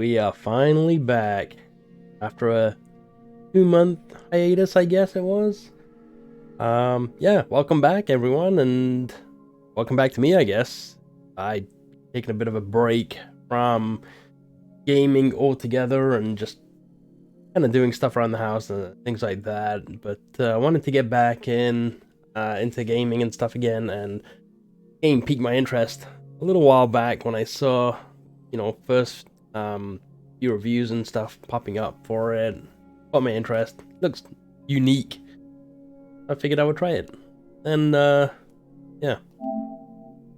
We are finally back after a 2-month hiatus, I guess it was. Yeah, welcome back everyone, and welcome back to me, I guess. I taken a bit of a break from gaming altogether and just kind of doing stuff around the house and things like that. But I wanted to get back into gaming and stuff again, and game piqued my interest a little while back when I saw, first few reviews and stuff popping up for it. Caught my interest. Looks unique. I figured I would try it. And yeah,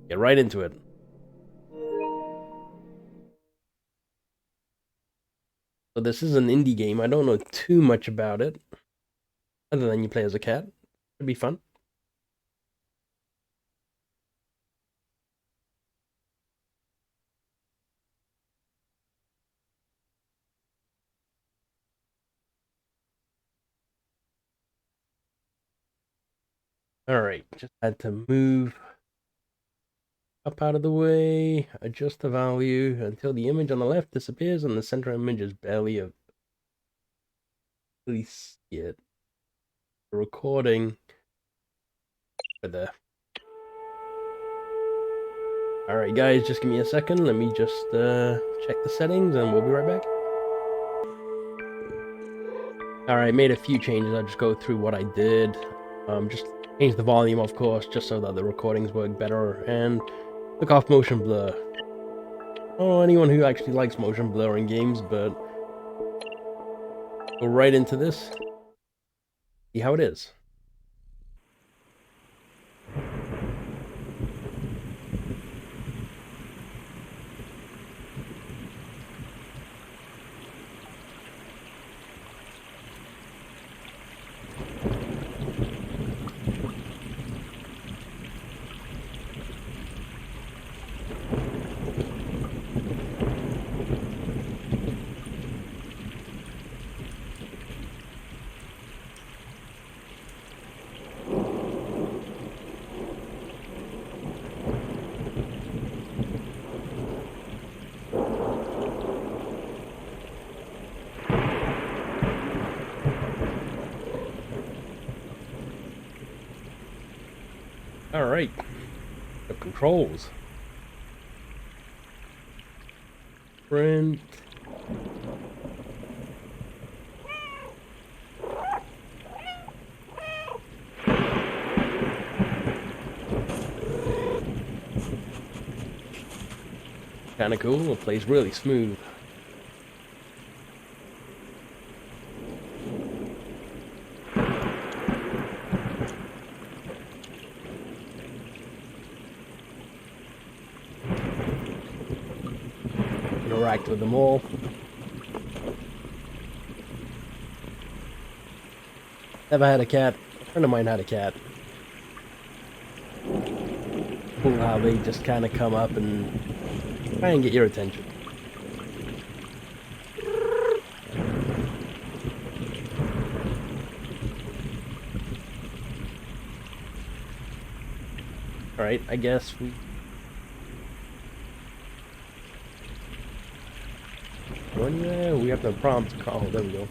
get right into it. So this is an indie game. I don't know too much about it, other than you play as a cat. Should be fun. Alright, just had to move up out of the way, adjust the value until the image on the left disappears and the center image is barely really see it. The recording right there. Alright guys, just give me a second. Let me just check the settings and we'll be right back. Alright, made a few changes. I'll just go through what I did. Just change the volume, of course, just so that the recordings work better, and took off motion blur. Oh, anyone who actually likes motion blur in games, but go right into this. See how it is. Alright, the controls. Print. Kinda cool, it plays really smooth. Interact with them all. Never had a cat. A friend of mine had a cat. Cool how they just kind of come up and try and get your attention. Alright, I guess we... Yeah, we have the prompt. Oh, there we go.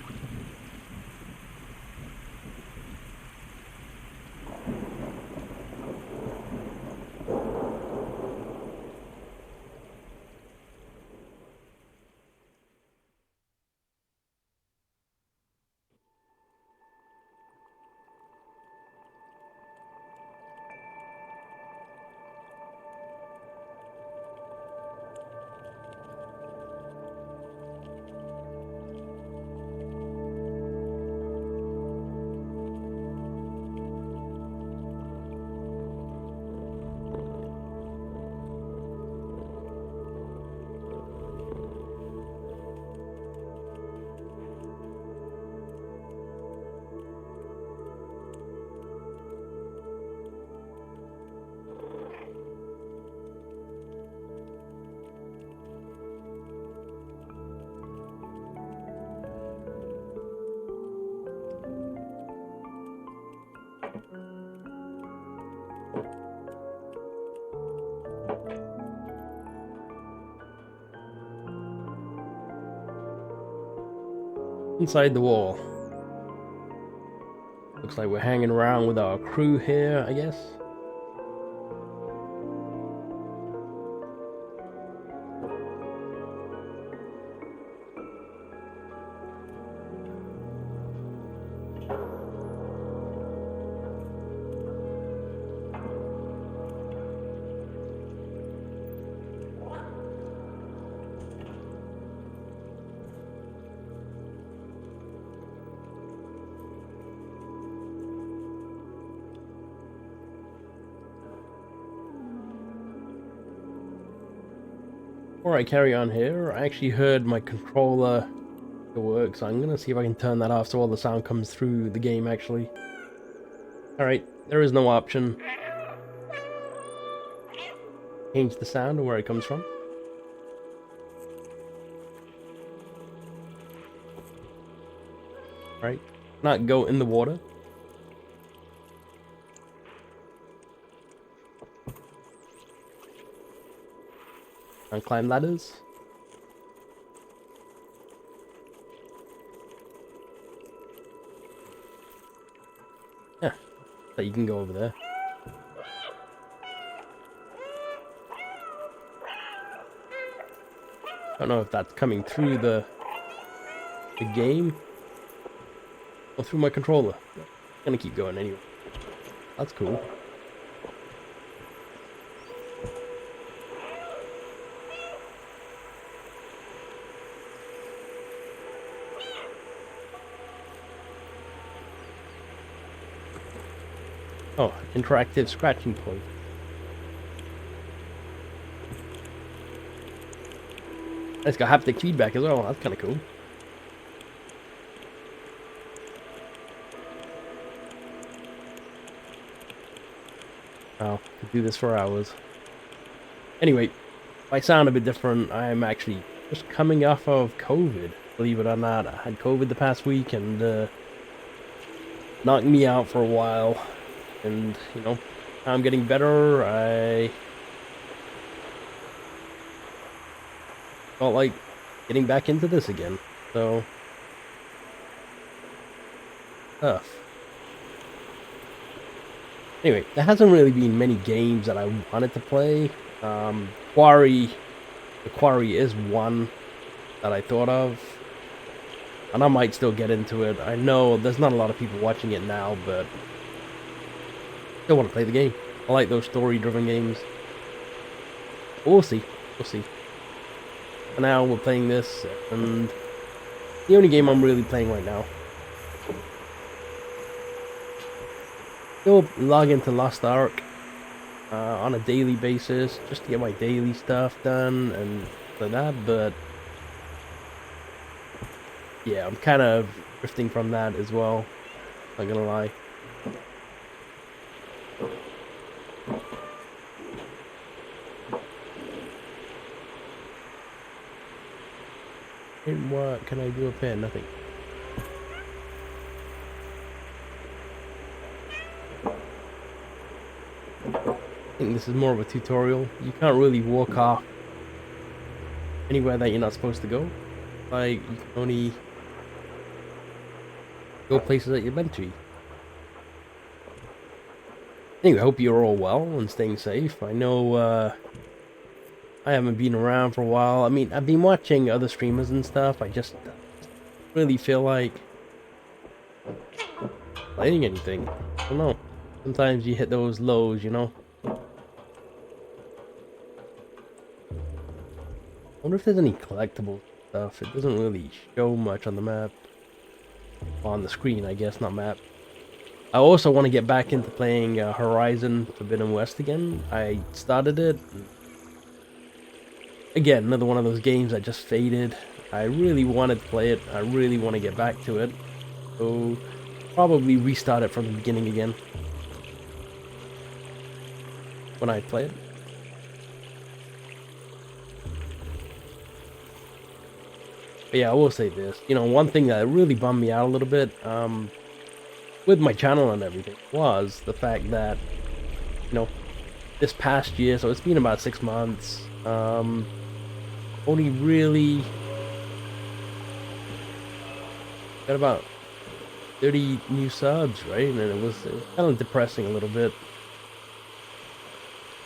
inside the wall. Looks like we're hanging around with our crew here, I guess. Before I carry on here, I actually heard my controller work, so I'm gonna see if I can turn that off so all the sound comes through the game actually. Alright, there is no option. Change the sound and where it comes from. Right, not go in the water. And climb ladders. Yeah, so you can go over there. Don't know if that's coming through the game or through my controller. I'm gonna keep going anyway. That's cool. Oh, interactive scratching point. It's got haptic feedback as well. That's kind of cool. Oh, could do this for hours. Anyway, if I sound a bit different, I'm actually just coming off of COVID. Believe it or not, I had COVID the past week and knocked me out for a while. And, you know, I'm getting better. I felt like getting back into this again. So, tough. Anyway, there hasn't really been many games that I wanted to play. The Quarry is one that I thought of. And I might still get into it. I know there's not a lot of people watching it now, but still want to play the game. I like those story-driven games. We'll see. We'll see. For now, we're playing this, and the only game I'm really playing right now. Still log into Lost Ark on a daily basis, just to get my daily stuff done and like that, but yeah, I'm kind of drifting from that as well, not gonna lie. And what can I do up here? Nothing. I think this is more of a tutorial. You can't really walk off anywhere that you're not supposed to go. Like, you can only go places that you're meant to. Anyway, I hope you're all well and staying safe. I know, I haven't been around for a while. I mean, I've been watching other streamers and stuff. I just really feel like playing anything. I don't know. Sometimes you hit those lows, you know? I wonder if there's any collectible stuff. It doesn't really show much on the map. On the screen, I guess, not map. I also want to get back into playing Horizon Forbidden West again. I started it. Again, another one of those games that just faded. I really wanted to play it. I really want to get back to it. So, probably restart it from the beginning again. When I play it. But yeah, I will say this. You know, one thing that really bummed me out a little bit, with my channel and everything, was the fact that, you know, this past year, so it's been about 6 months, only really got about 30 new subs, right? And it was kind of depressing a little bit.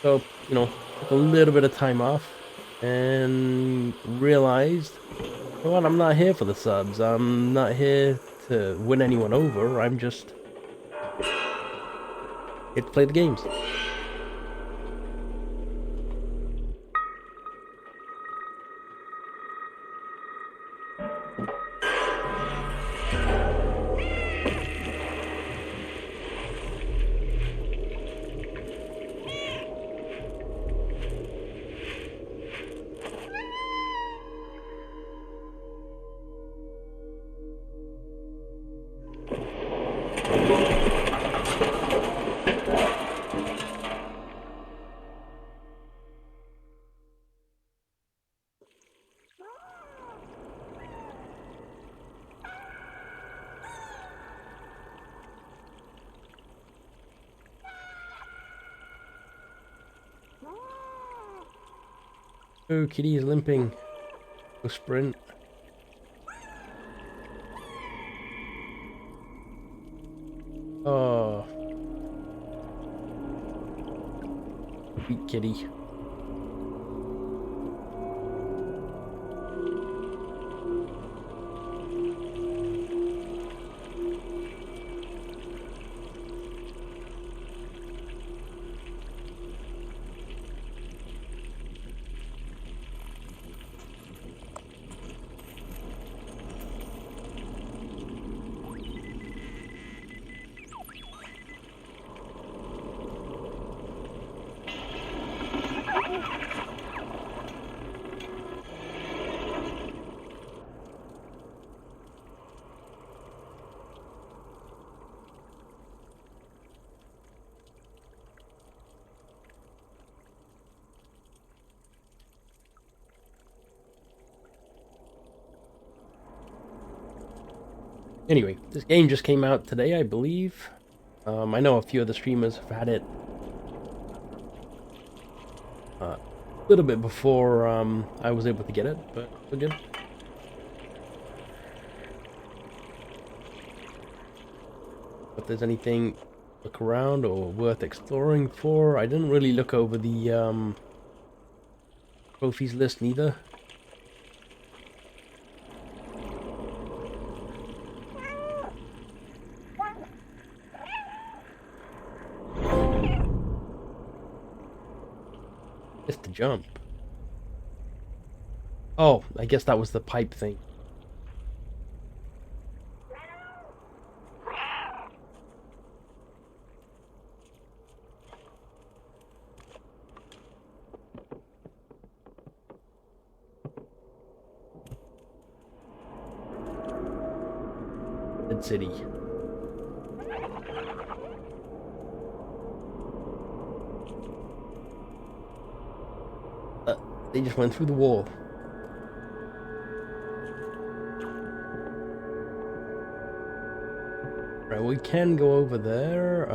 So, you know, took a little bit of time off and realized, you know what, I'm not here for the subs. I'm not here to win anyone over. I'm just here to play the games. Oh, kitty is limping. Go sprint. Oh. Sweet kitty. Anyway, this game just came out today, I believe. I know a few of the streamers have had it a little bit before I was able to get it, but we're good. If there's anything to look around or worth exploring for, I didn't really look over the trophies list neither. Just to jump. Oh, I guess that was the pipe thing. City. They just went through the wall. Right, we can go over there.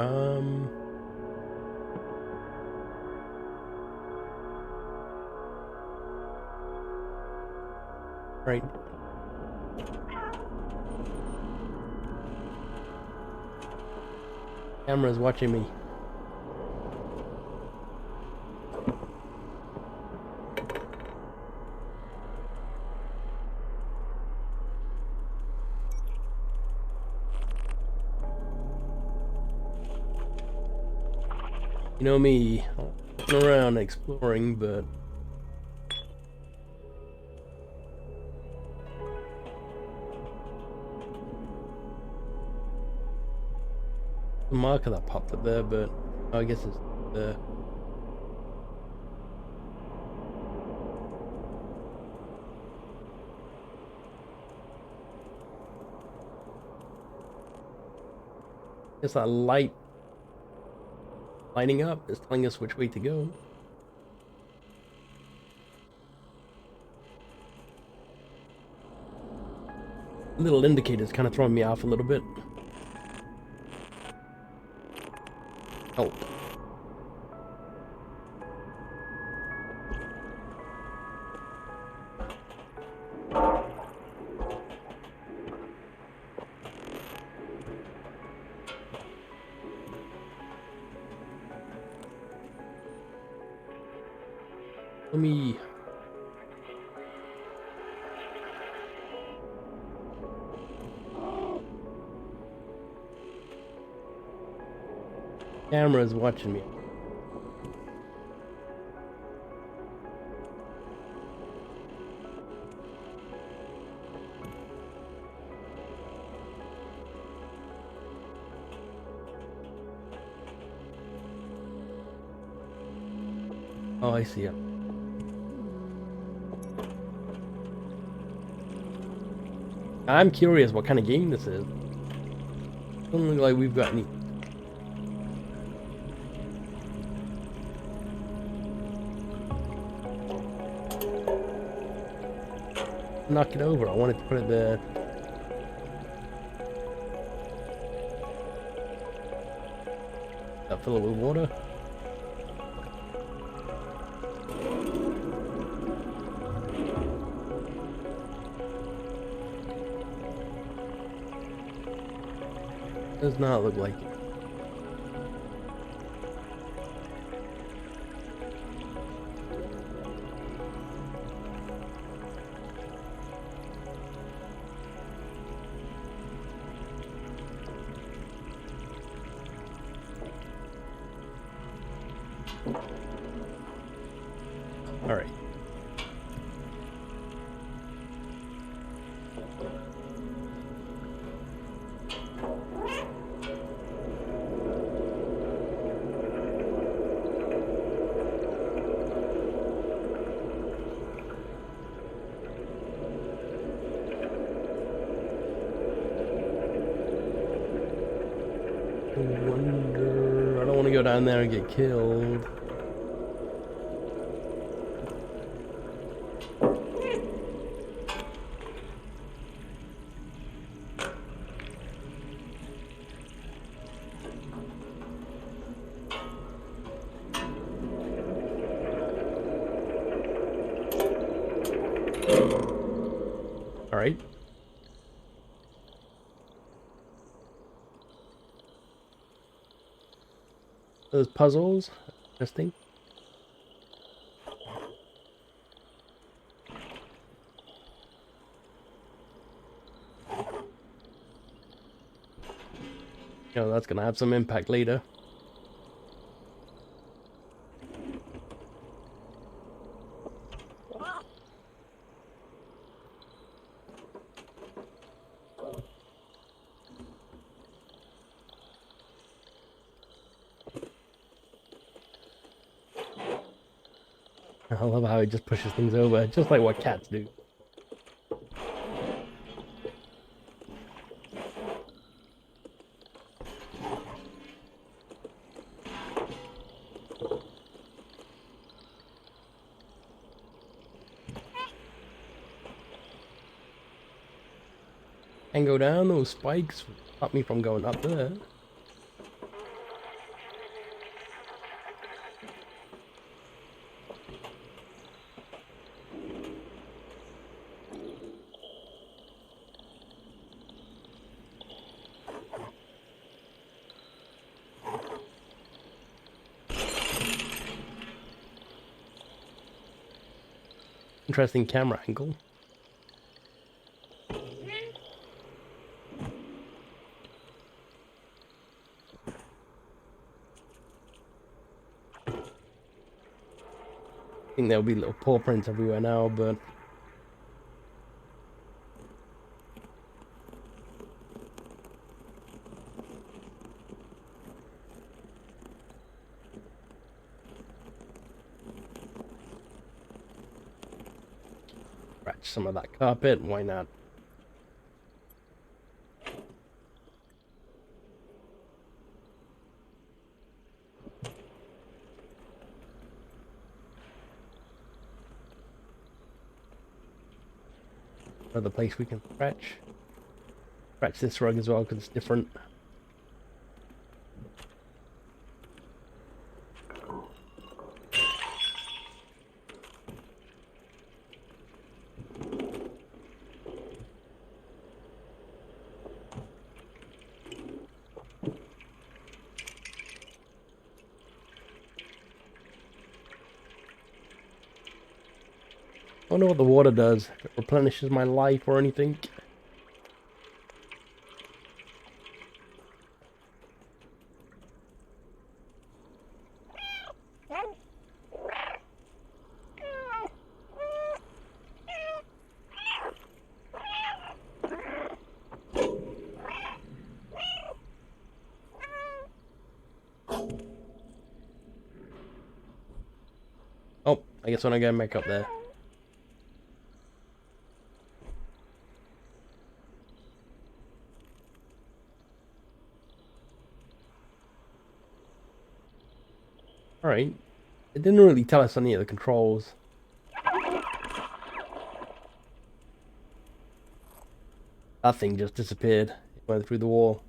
Right. Camera's watching me. You know me, walking around exploring, but the marker that popped up there, but I guess it's the it's that light lighting up is telling us which way to go. Little indicators kind of throwing me off a little bit. Help. Let me... Camera's watching me. Oh, I see it. I'm curious what kind of game this is. Doesn't look like we've got any. Knock it over. I wanted to put it there. Fill it with water. Does not look like it. All right. I don't want to go down there and get killed. All right. Those puzzles, interesting. You know, that's gonna have some impact later. I love how it just pushes things over, just like what cats do. And go down, those spikes stop me from going up there. Interesting camera angle. I think there'll be little paw prints everywhere now, but scratch some of that carpet, why not? Another place we can scratch. Scratch this rug as well because it's different. I don't know what the water does. If it replenishes my life or anything. Oh, I guess when I go back up there. Alright. It didn't really tell us any of the controls. That thing just disappeared. It went through the wall.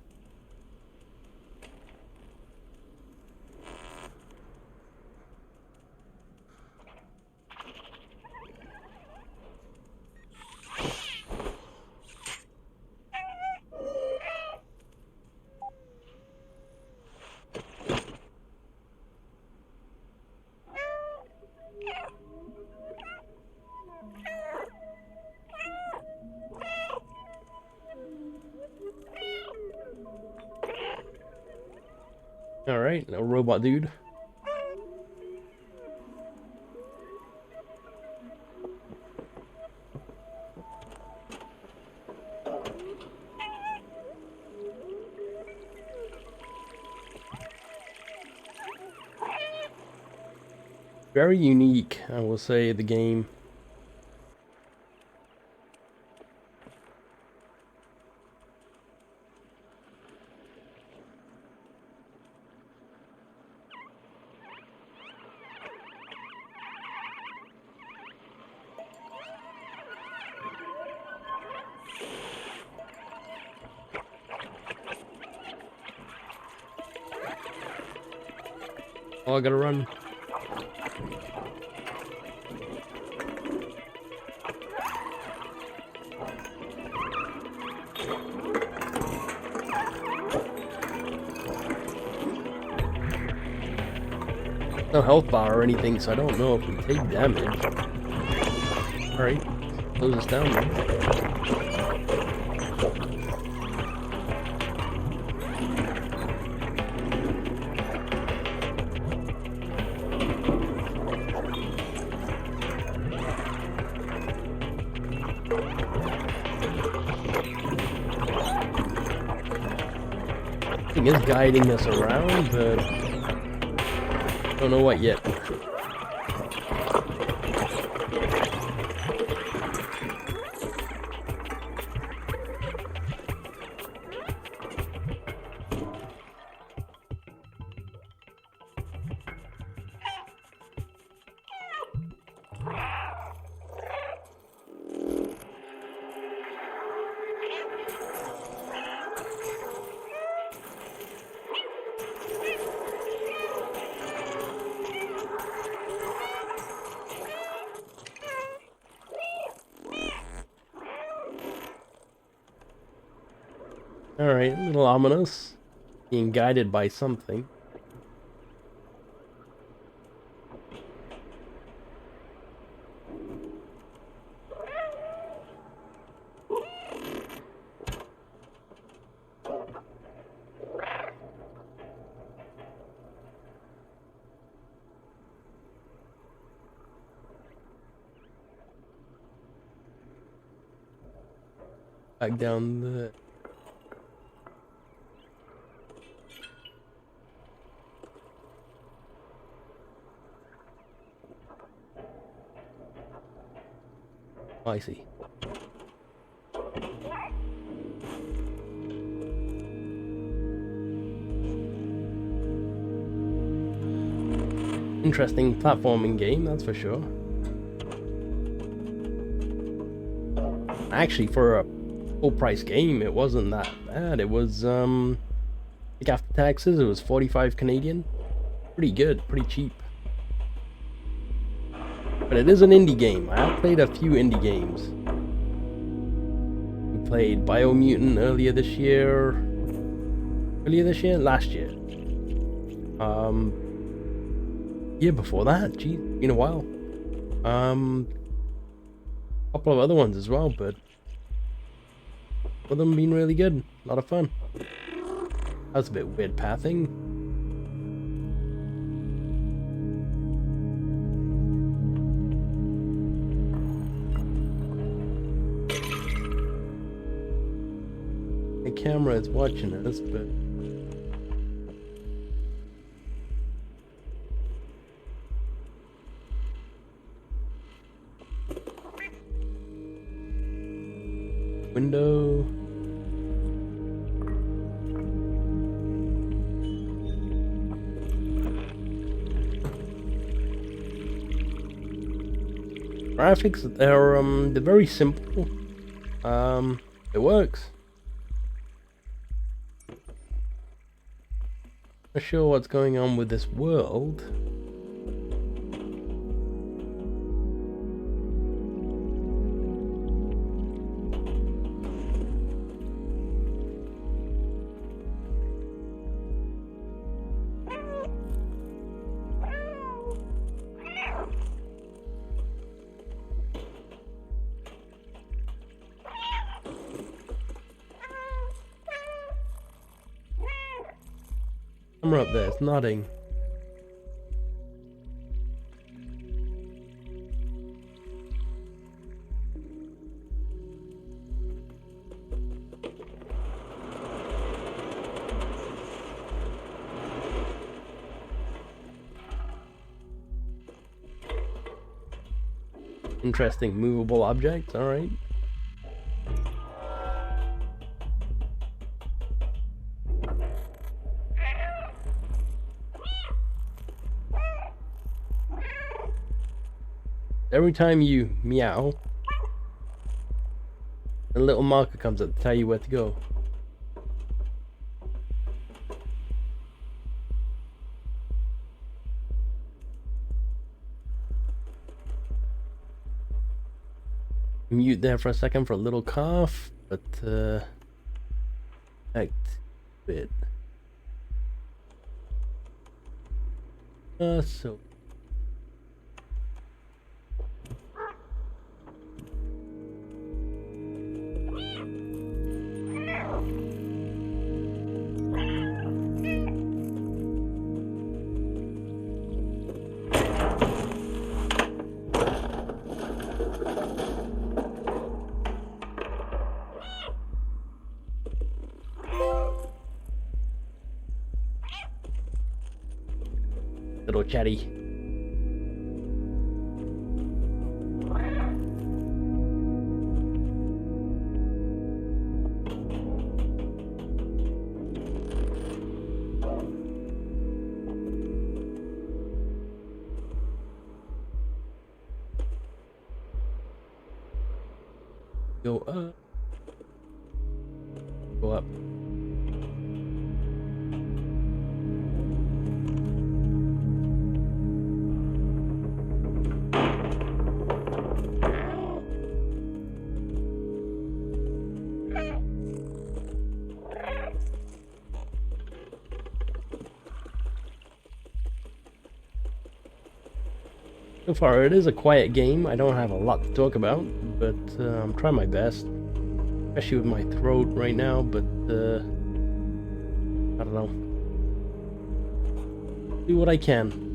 Alright, no robot dude. Very unique, I will say, the game. Oh, I gotta run. No health bar or anything, so I don't know if we take damage. Alright, close us down then. Thing is guiding us around, but don't know what yet. Alright, a little ominous. Being guided by something. Back down the... Oh, I see. Interesting platforming game, that's for sure. Actually, for a full price game, it wasn't that bad. It was, I think after taxes, it was 45 Canadian. Pretty good, pretty cheap. But it is an indie game. I have played a few indie games. We played Biomutant earlier this year. Last year. Year before that. Geez, been a while. couple of other ones as well, but all of them been really good. A lot of fun. That was a bit weird pathing. The camera is watching us, but window. Graphics, they're very simple. It works. Not sure what's going on with this world. Camera up there, it's nodding. Interesting movable objects, alright. Every time you meow, a little marker comes up to tell you where to go. Mute there for a second for a little cough, but act bit. So little chatty. Go up. Go up. So far, it is a quiet game. I don't have a lot to talk about, but I'm trying my best. Especially with my throat right now, but I don't know. Do what I can.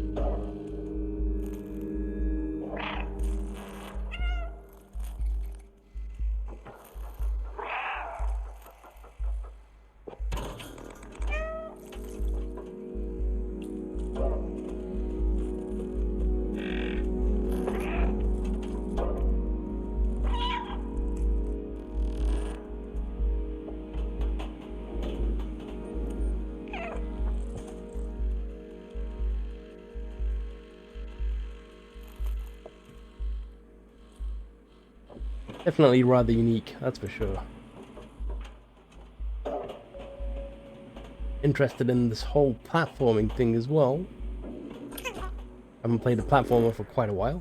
Definitely rather unique, that's for sure. Interested in this whole platforming thing as well. Haven't played a platformer for quite a while.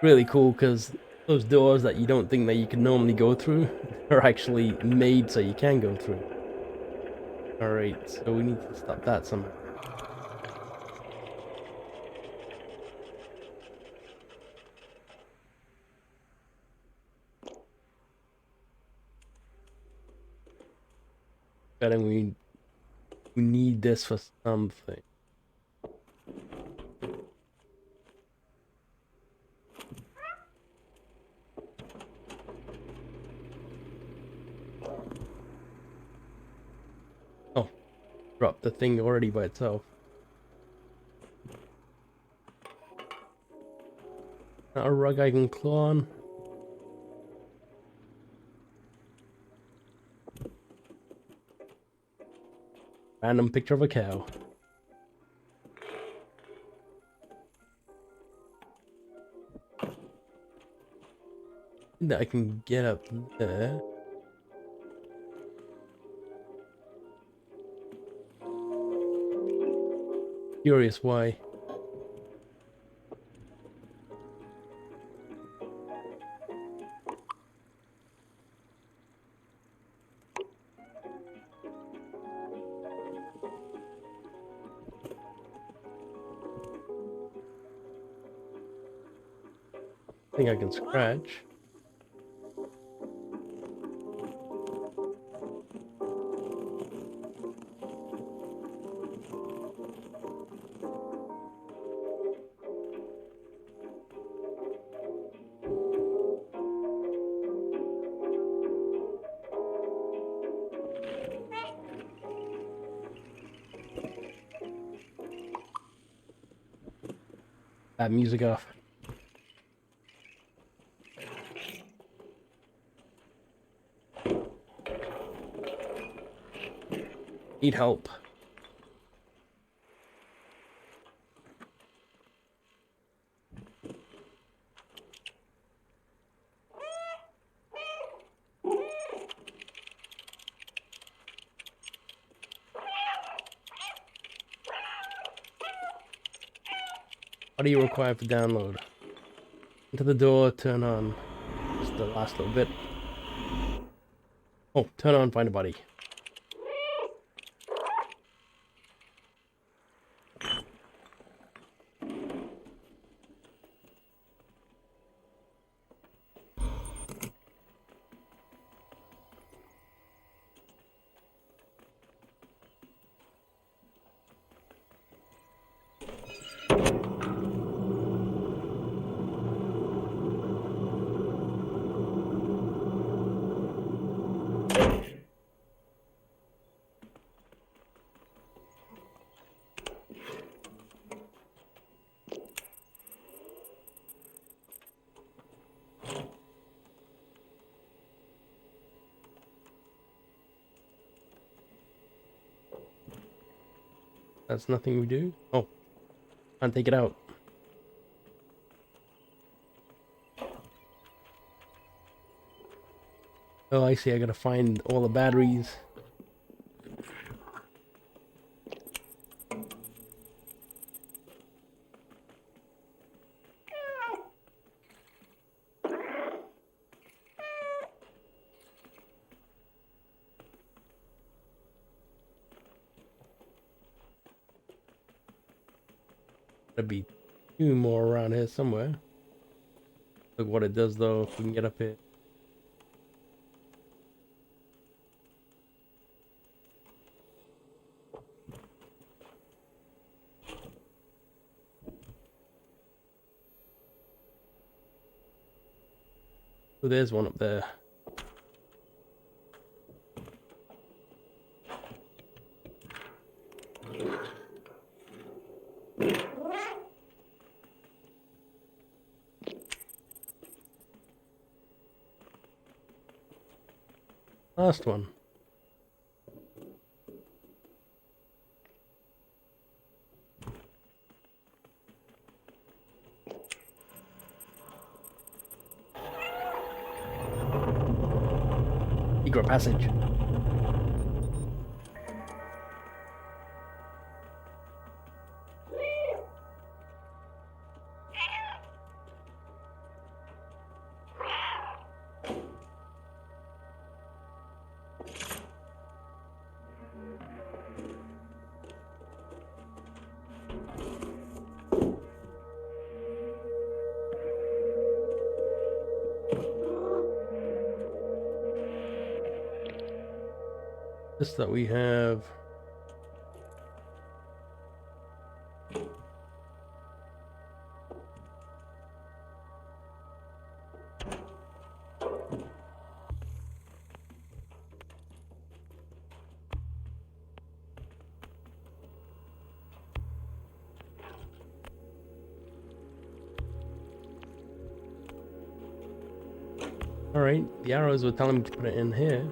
really cool because those doors that you don't think that you can normally go through are actually made so you can go through. Alright, so we need to stop that somehow. Betting we need this for something. Oh, dropped the thing already by itself. Not a rug I can claw on. Random picture of a cow. That I can get up there. Curious why. I think I can scratch. That music off. Need help. What do you require for download? Into the door, turn on. Just the last little bit. Oh, turn on, find a body. That's nothing we do. Oh, can't take it out. Oh, I see. I gotta find all the batteries. There'll be two more around here somewhere. Look what it does though if we can get up here. Oh, there's one up there. Last one. Secret passage. This that we have. Alright, the arrows were telling me to put it in here.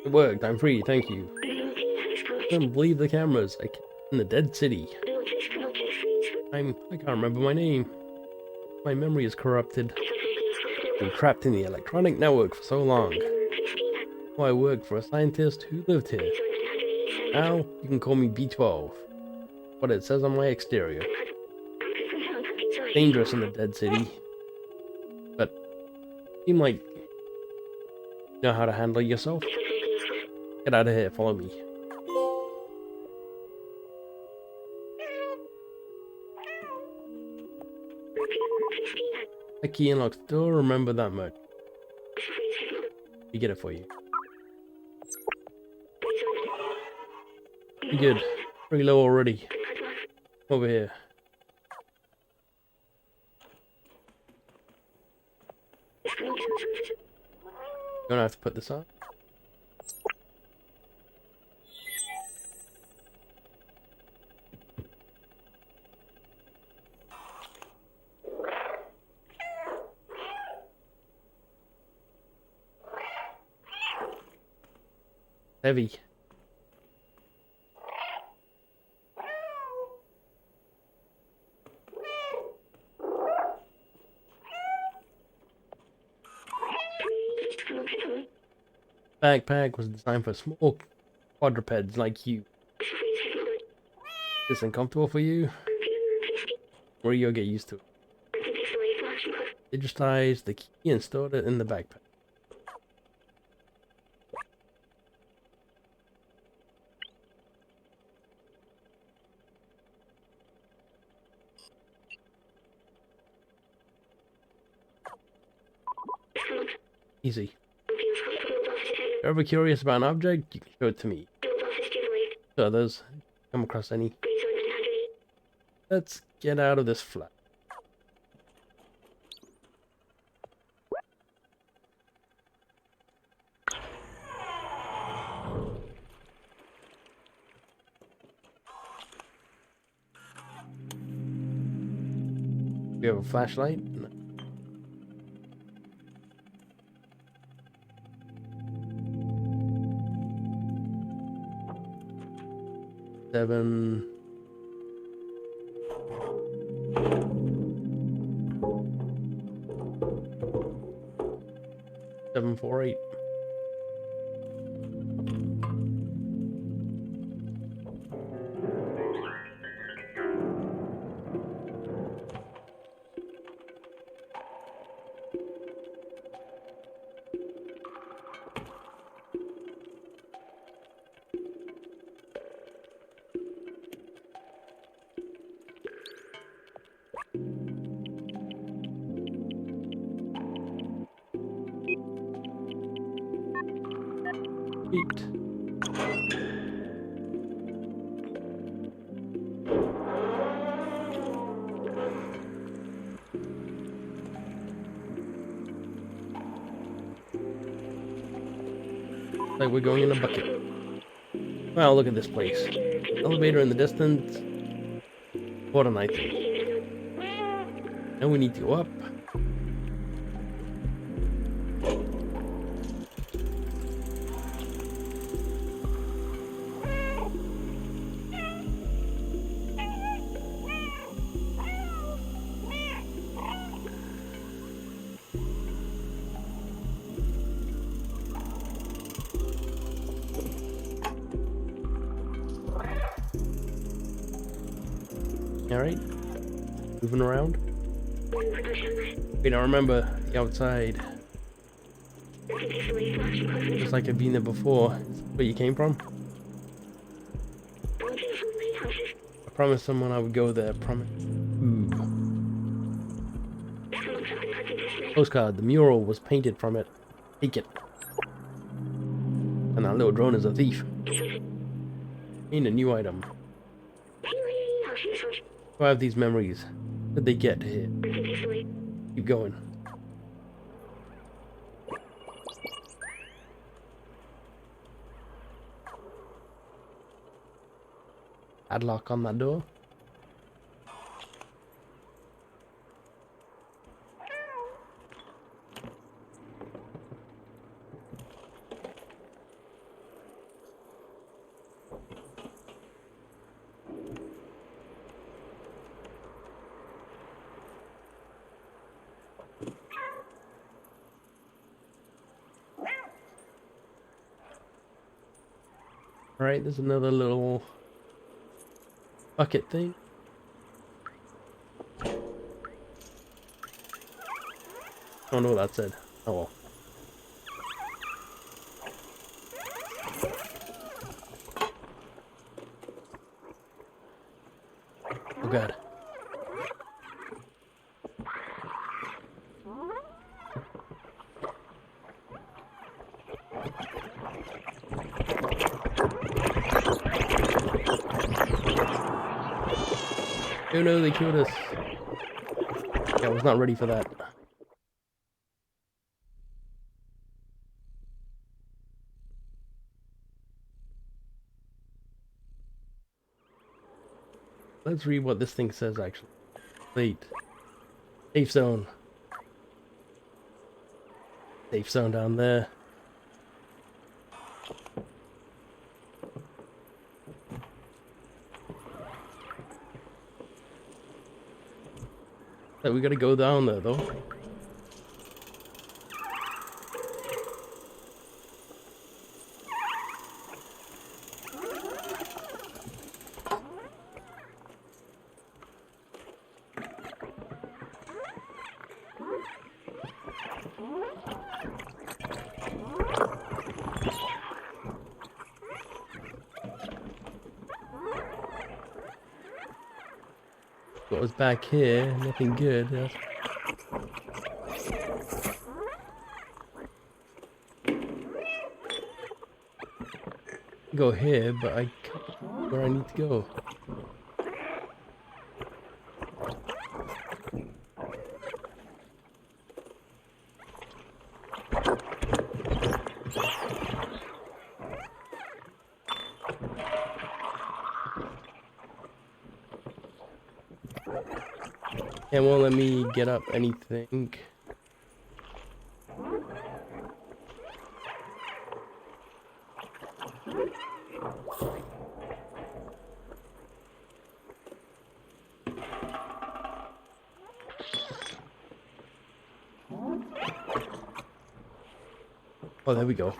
It worked, I'm free, thank you. I couldn't believe the cameras. In the dead city. I can't remember my name. My memory is corrupted. I've been trapped in the electronic network for so long. Oh, I worked for a scientist who lived here. Now, you can call me B12. What it says on my exterior. Dangerous in the dead city. But, seem like you know how to handle yourself. Get out of here, follow me. A key unlocks the door, remember that much. We get it for you. You're good. Pretty low already. Over here. Gonna have to put this on. Heavy. Backpack was designed for small quadrupeds like you. This uncomfortable for you? Or you'll get used to it. Digitized the key and stored it in the backpack. Easy. If you're ever curious about an object, you can show it to me. So others come across any. Let's get out of this flat. We have a flashlight. No. Seven. Seven, 4, 8. Like we're going in a bucket. Wow, look at this place. Elevator in the distance. What a night. And we need to go up. Alright. Moving around. Wait, I remember the outside. Just like I've been there before. Is that where you came from? I promised someone I would go there. Promise. Ooh. Postcard. The mural was painted from it. Take it. And that little drone is a thief. Gain a new item. I have these memories. How did they get here? Keep going. Padlock on that door. Alright, there's another little bucket thing. I don't know what that said. Oh well. Oh god. Oh no, they killed us. Yeah, I was not ready for that. Let's read what this thing says actually. Wait. Safe zone. Safe zone down there. We gotta go down there though. What was back here? Nothing good. That's... Go here, but I can't where I need to go. It won't let me get up anything. Oh, there we go.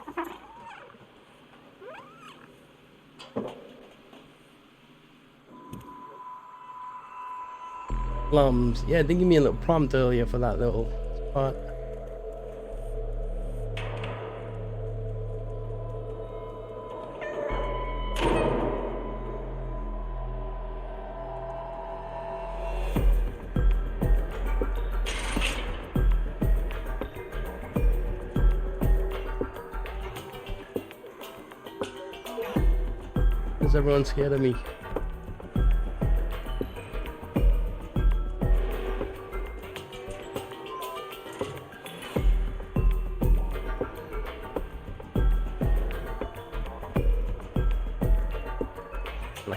Plums. Yeah, they give me a little prompt earlier for that little spot. Is everyone scared of me?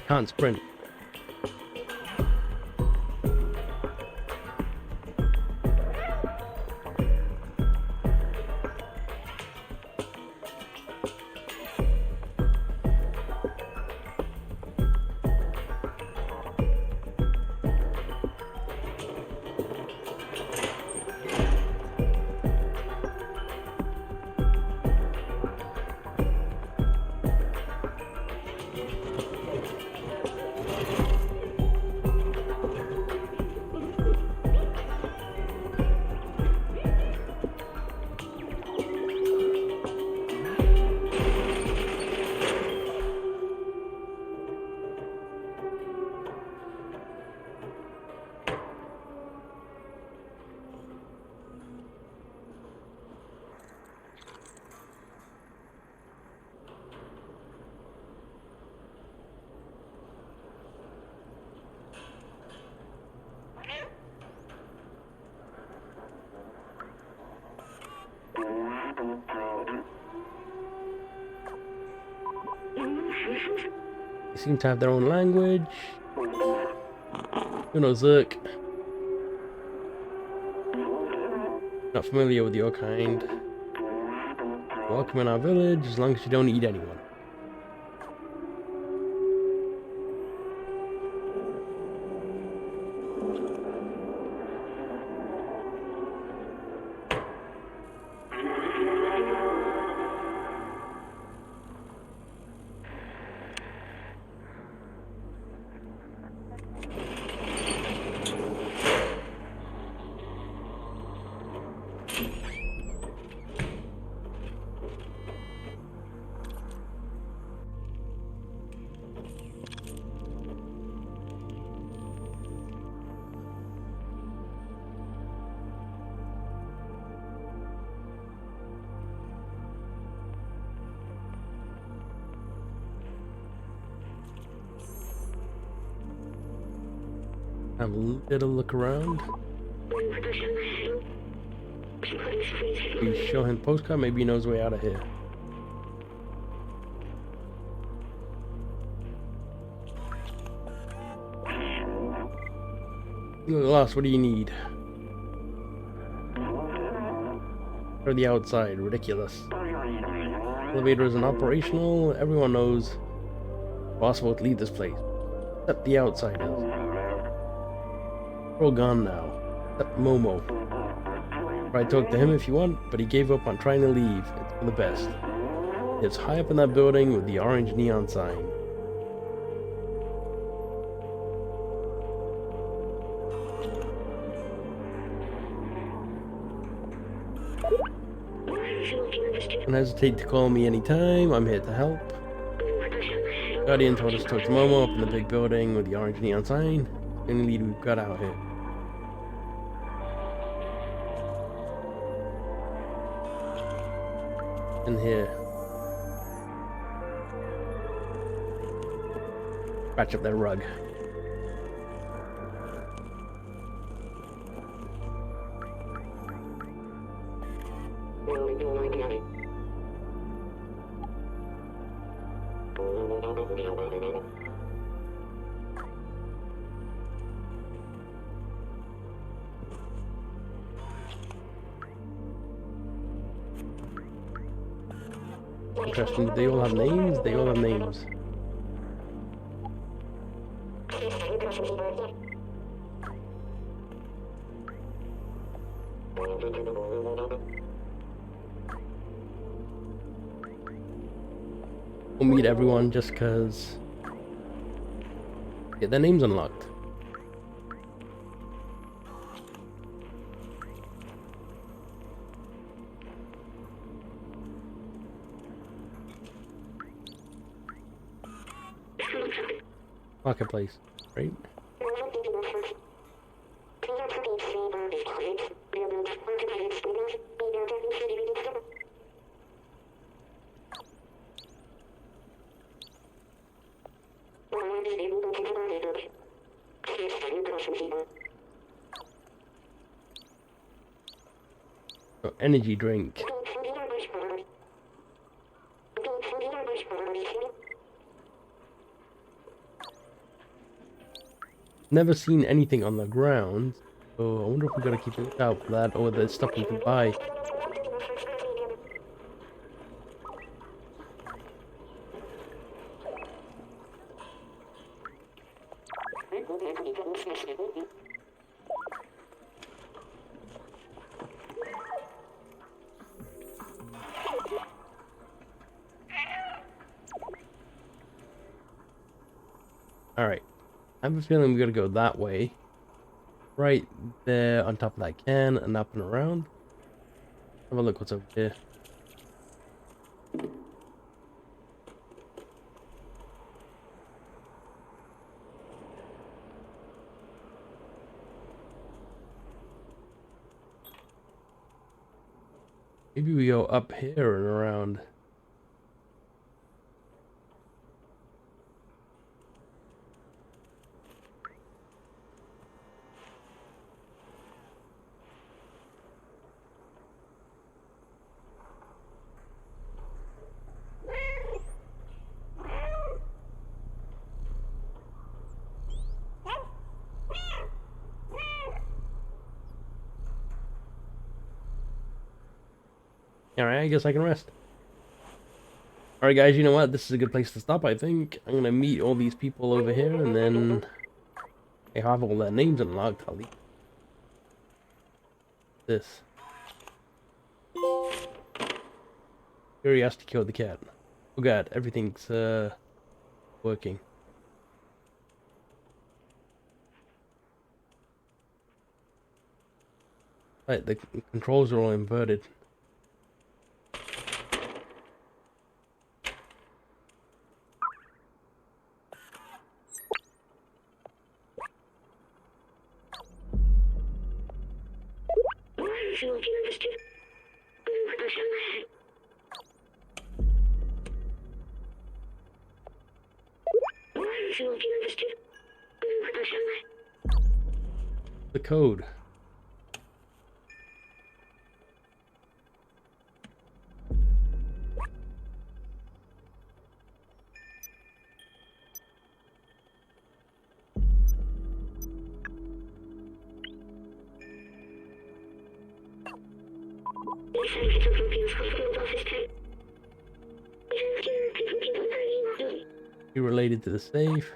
can't sprint. They seem to have their own language. Who knows, look. Not familiar with your kind. Welcome in our village, as long as you don't eat anyone. Have a little look around. We show him postcard, maybe he knows way out of here. Lost, what do you need? Or the outside, ridiculous. Elevator isn't operational, everyone knows boss won't leave this place. Except the outside is. We're all gone now. Except Momo. Try to talk to him if you want, but he gave up on trying to leave. It's for the best. It's high up in that building with the orange neon sign. Don't hesitate to call me anytime. I'm here to help. Guardian told us to talk to Momo up in the big building with the orange neon sign. The only lead we've got out here. In here. Patch up that rug. Interesting, they all have names? They all have names. We'll meet everyone just because... get their names unlocked. Marketplace, right? Oh, energy drink. never seen anything on the ground, so I wonder if we gotta keep an eye out for that, or there's stuff we can buy. Alright, I have a feeling we gotta go that way. Right there on top of that can and up and around. Have a look what's over here. Maybe we go up here and around. Alright, I guess I can rest. Alright guys, you know what? This is a good place to stop, I think. I'm gonna meet all these people over here, and then I have all their names unlocked. I'll leave this. Curiosity killed the cat. Oh god, everything's working. Right, the controls are all inverted. The code. You related to the safe.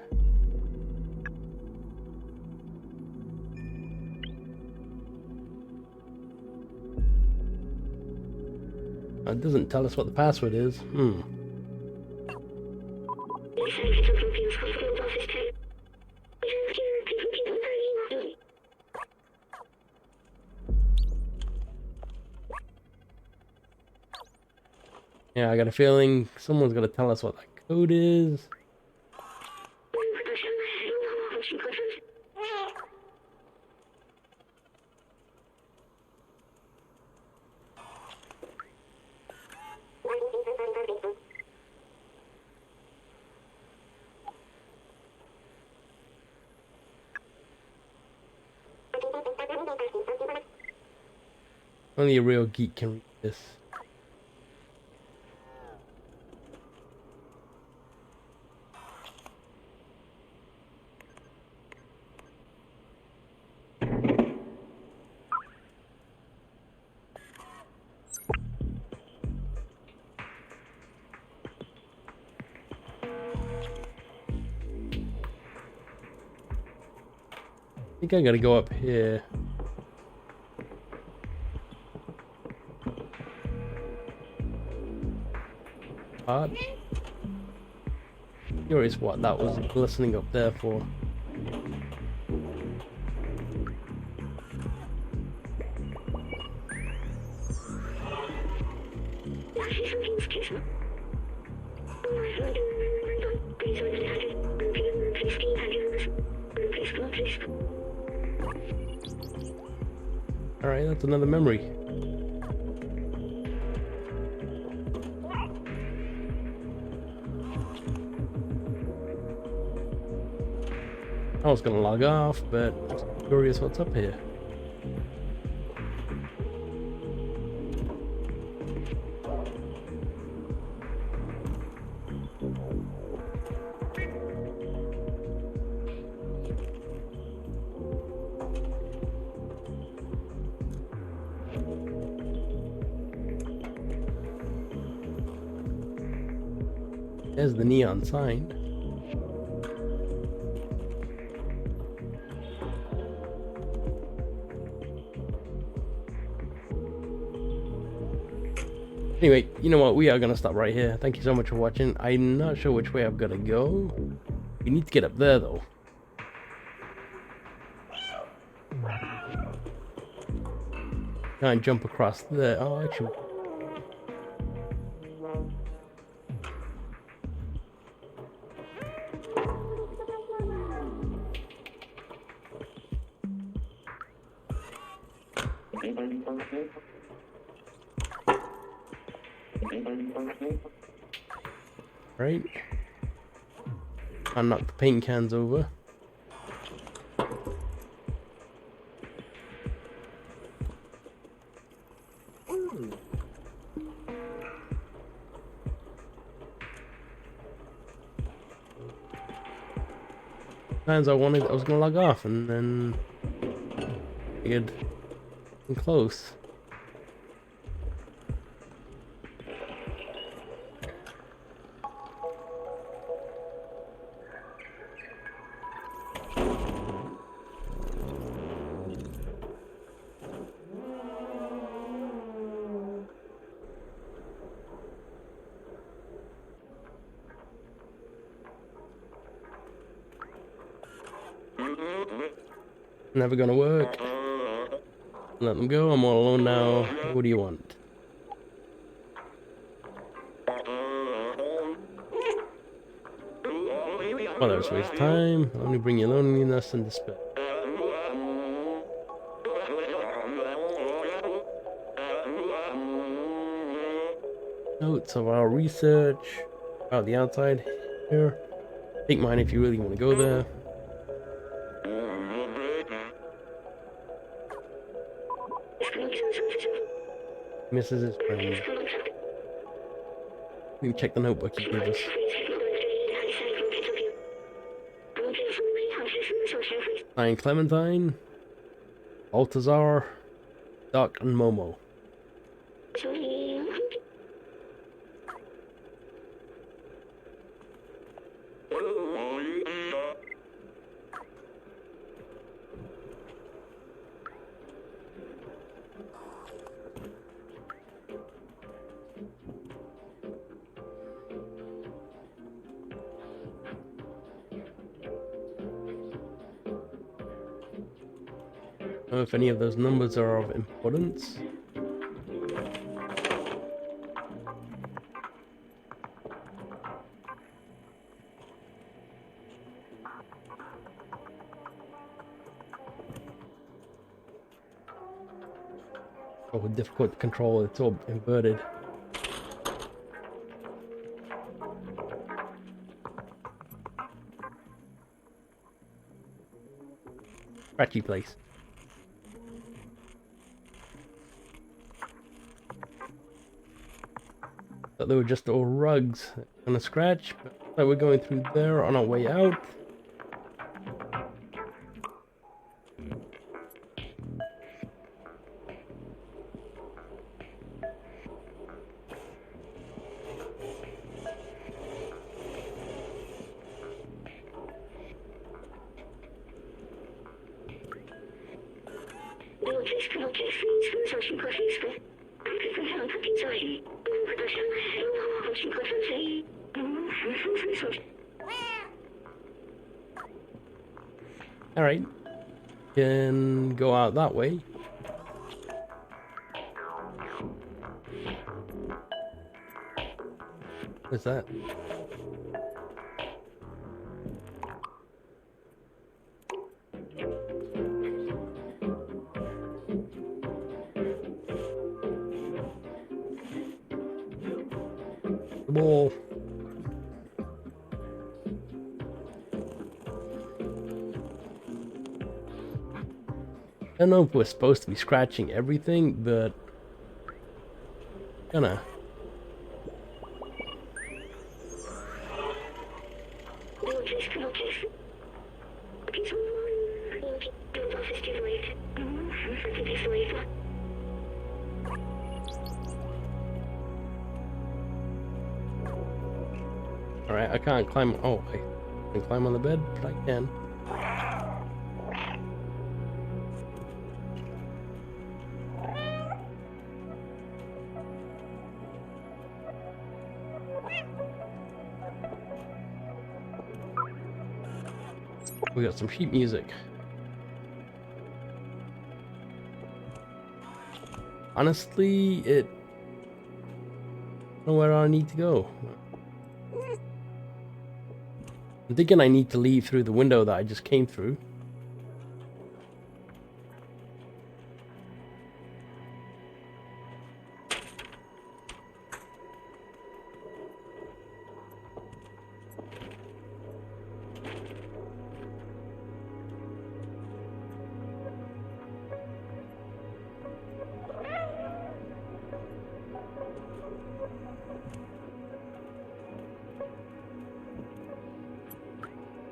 It doesn't tell us what the password is. Yeah, I got a feeling someone's gonna tell us what that code is. Only a real geek can read this. I think I gotta go up here. Part. Curious what that was glistening up there for. Alright, that's another memory. I was gonna log off, but I'm curious what's up here. There's the neon sign. Anyway, you know what? We are going to stop right here. Thank you so much for watching. I'm not sure which way I've got to go. We need to get up there, though. Try and jump across there. Oh, actually... Right. I'll knock the paint cans over. Times I was gonna log off, and then figured I'm close. Never gonna work. Let them go, I'm all alone now. What do you want? Well, that was a waste of time. Only bring you loneliness and despair. Notes of our research about the outside here. Take mine if you really want to go there. Misses his friend. Let me check the notebook he gave us. Signed Clementine, Baltazar, Doc, and Momo. I don't know if any of those numbers are of importance. Oh, difficult to control, it's all inverted. Scratchy place. Thought they were just all rugs on a scratch, but we're going through there on our way out. Alright, can go out that way. What's that? The ball. I don't know if we're supposed to be scratching everything, but kinda. Alright, I can't climb. Oh, I can climb on the bed, but I can. We got some sheet music. Honestly, I don't know where I need to go. I'm thinking I need to leave through the window that I just came through.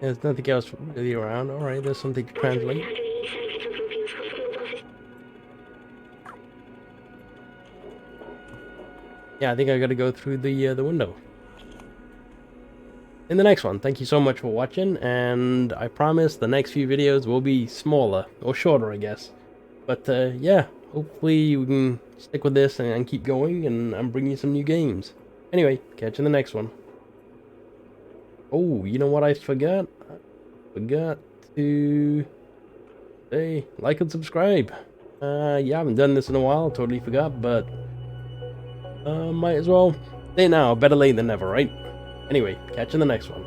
There's nothing else really around. Alright, there's something to translate. Yeah, I think I gotta go through the window. In the next one, thank you so much for watching, and I promise the next few videos will be smaller, or shorter, I guess. But yeah, hopefully we can stick with this and keep going, and I'm bringing you some new games. Anyway, catch you in the next one. Oh, you know what I forgot? I forgot to say like and subscribe. Yeah, I haven't done this in a while, totally forgot, but might as well say now, better late than never, right? Anyway, catch you in the next one.